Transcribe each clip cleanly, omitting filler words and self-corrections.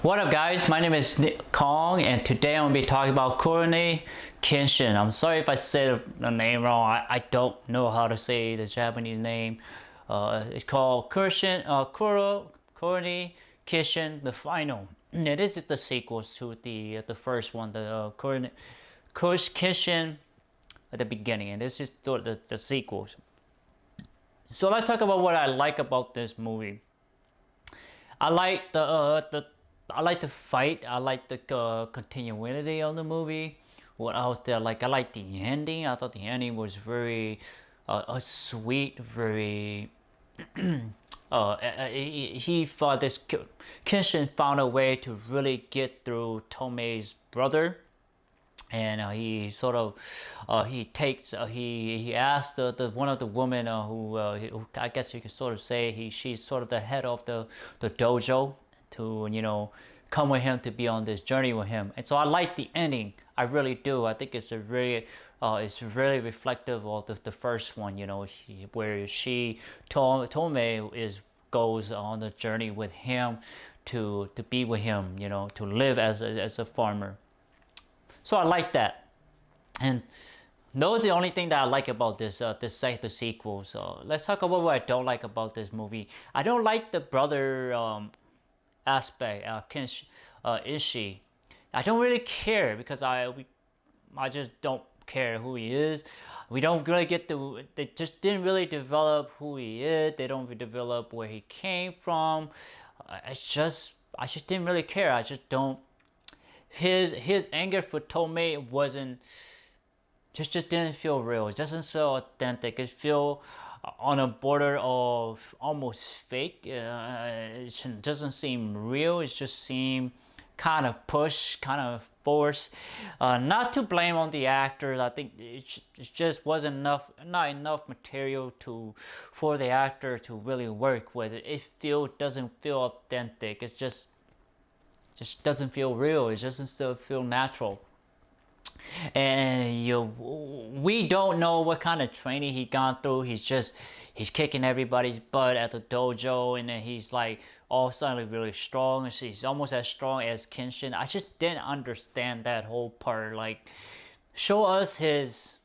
What up guys, my name is Kong and today I'm going to be talking about Rurouni Kenshin. I'm sorry if I said the name wrong, I don't know how to say the Japanese name. It's called Rurouni Kenshin, the final. And this is the sequel to the first one, the Rurouni Kenshin at the beginning, and this is the sequels. So let's talk about what I like about this movie. I like I like the fight. I like the continuity of the movie. What else did I like? I like the ending. I thought the ending was very sweet, very. He thought this Kenshin found a way to really get through Tomei's brother, and he sort of he asked the one of the women who I guess you could sort of say she's sort of the head of the dojo to come with him, to be on this journey with him. And so I like the ending. I really do. I think it's it's really reflective of the first one, where Tomei goes on the journey with him to be with him, to live as a farmer. So I like that, and those are the only thing that I like about the sequel. So let's talk about what I don't like about this movie. I don't like the brother aspect, Ishii. I don't really care because I just don't care who he is. We don't really they just didn't really develop who he is. They don't develop where he came from. I just didn't really care. I just don't. His anger for Tomei wasn't just didn't feel real. It doesn't feel authentic. It feel on a border of almost fake. It doesn't seem real. It just seemed kind of pushed, kind of forced. Not to blame on the actors. I think it just wasn't not enough material for the actor to really work with it. It doesn't feel authentic. It just doesn't feel real. It doesn't still feel natural. And we don't know what kind of training he gone through. He's kicking everybody's butt at the dojo, and then he's like all of a sudden really strong. He's almost as strong as Kenshin. I just didn't understand that whole part. Like, show us his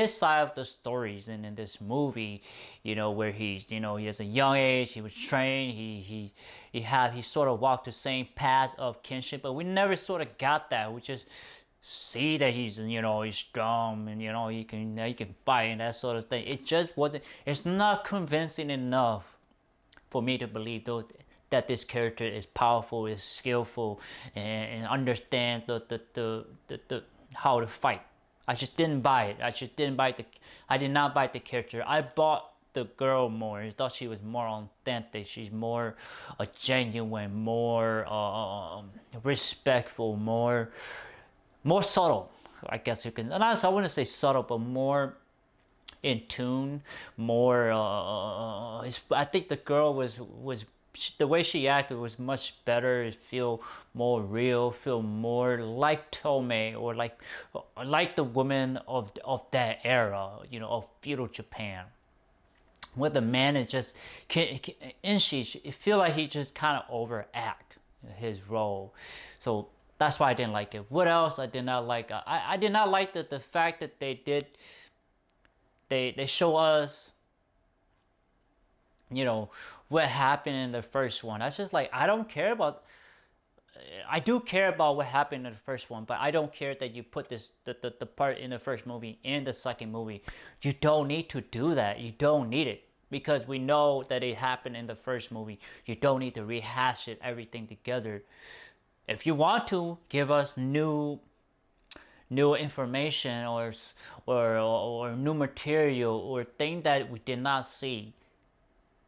side of the stories in this movie, where he has a young age, he was trained, he sort of walked the same path of Kenshin, but we never sort of got that. We just see that he's strong, and he can fight and that sort of thing. It just wasn't. It's not convincing enough for me to believe that this character is powerful, is skillful, and understand the how to fight. I just didn't buy it. I did not buy the character. I bought the girl more. I thought she was more authentic. She's more genuine, more respectful, more subtle. I guess you can. And I wouldn't say subtle, but more in tune. More. I think the girl was the way she acted was much better. It feel more real, feel more like Tomei, or like the women of that era, of feudal Japan. With the man, it just it feel like he just kind of overact his role. So that's why I didn't like it. What else I did not like? I did not like the fact that they show us what happened in the first one. That's just like, I don't care about. I do care about what happened in the first one, but I don't care that you put the part in the first movie in the second movie. You don't need to do that. You don't need it, because we know that it happened in the first movie. You don't need to rehash everything together. If you want to give us new information or new material or thing that we did not see,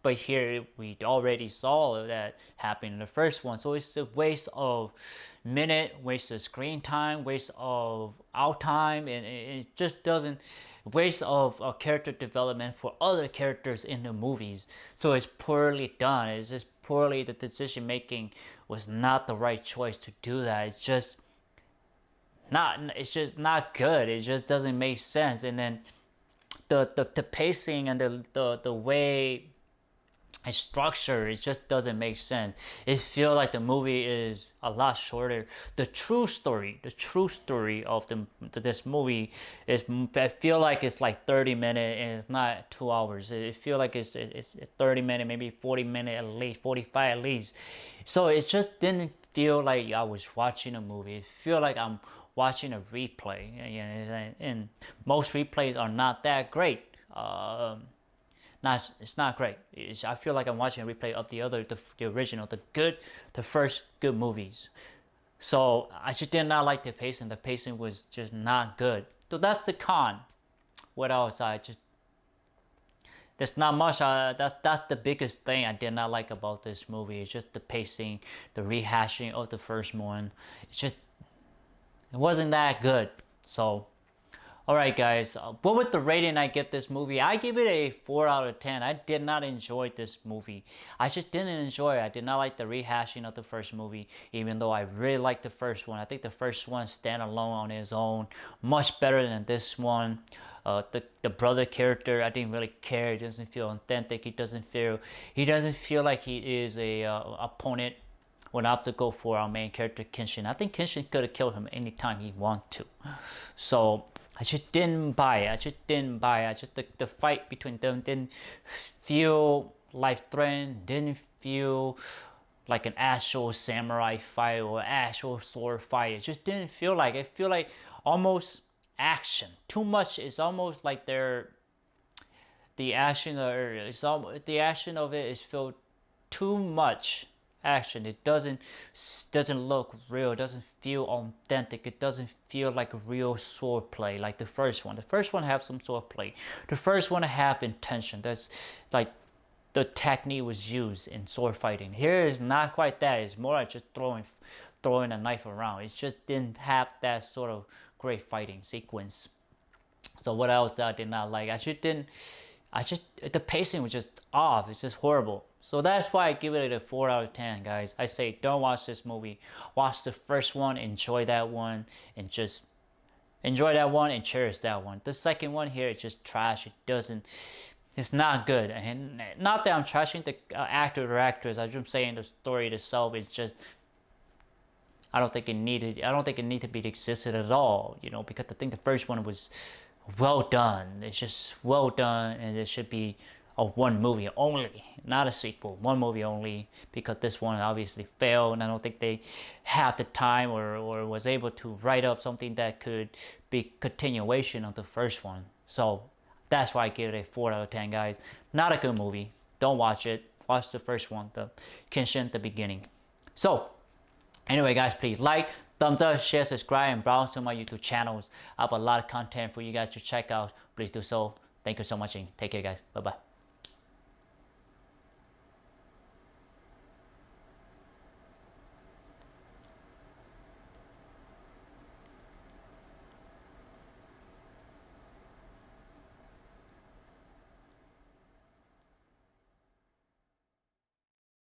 but here we already saw that happen in the first one. So it's a waste of minute, waste of screen time, waste of our time, and it just doesn't. Waste of character development for other characters in the movies. So it's poorly done. It's just poorly. The decision making was not the right choice to do that. It's just not good. It just doesn't make sense. And then the pacing and the way its structure, it just doesn't make sense. It feels like the movie is a lot shorter. The true story of this movie is, I feel like it's like 30 minutes and it's not 2 hours. It feel like it's 30 minutes, maybe 40 minutes at least, 45 at least. So it just didn't feel like I was watching a movie. It feel like I'm watching a replay, and most replays are not that great. It's not great. I feel like I'm watching a replay of the original, the first good movies. So I just did not like the pacing. The pacing was just not good. So that's the con. What else? There's not much. That's the biggest thing I did not like about this movie. It's just the pacing, the rehashing of the first one. It wasn't that good. So, alright guys, what was the rating I give this movie? I give it a 4 out of 10. I did not enjoy this movie. I just didn't enjoy it. I did not like the rehashing of the first movie, even though I really liked the first one. I think the first one stand alone on its own, much better than this one. The brother character, I didn't really care. It doesn't feel authentic. He doesn't feel like he is a opponent. When I have to go for our main character Kenshin. I think Kenshin could have killed him anytime he wanted to. So I just didn't buy it. The fight between them didn't feel life-threatening. Didn't feel like an actual samurai fight or actual sword fight. It just didn't feel like it. Feel like almost action. Too much. It's almost like the action of it is feel too much action. It doesn't look real. It doesn't feel authentic. It doesn't feel like a real sword play like the first one. The first one have some sword play. The first one have intention. That's like the technique was used in sword fighting. Here is not quite that. It's more like just throwing a knife around. It just didn't have that sort of great fighting sequence. So what else that I did not like? The pacing was just off. It's just horrible. So that's why I give it a 4 out of 10, guys. I say don't watch this movie. Watch the first one, enjoy that one, and just enjoy that one and cherish that one. The second one here is just trash. It's not good. And not that I'm trashing the actor or actress. I'm just saying the story itself is just, I don't think it needed to be existed at all, because I think the first one was well done. It's just well done, and it should be a one movie only, not a sequel. One movie only, because this one obviously failed, and I don't think they had the time or was able to write up something that could be continuation of the first one. So that's why I give it a 4 out of 10, guys. Not a good movie. Don't watch it. Watch the first one, the Kenshin Beginning. So anyway, guys, please like, thumbs up, share, subscribe, and browse to my YouTube channels. I have a lot of content for you guys to check out. Please do so. Thank you so much, and take care, guys. Bye-bye.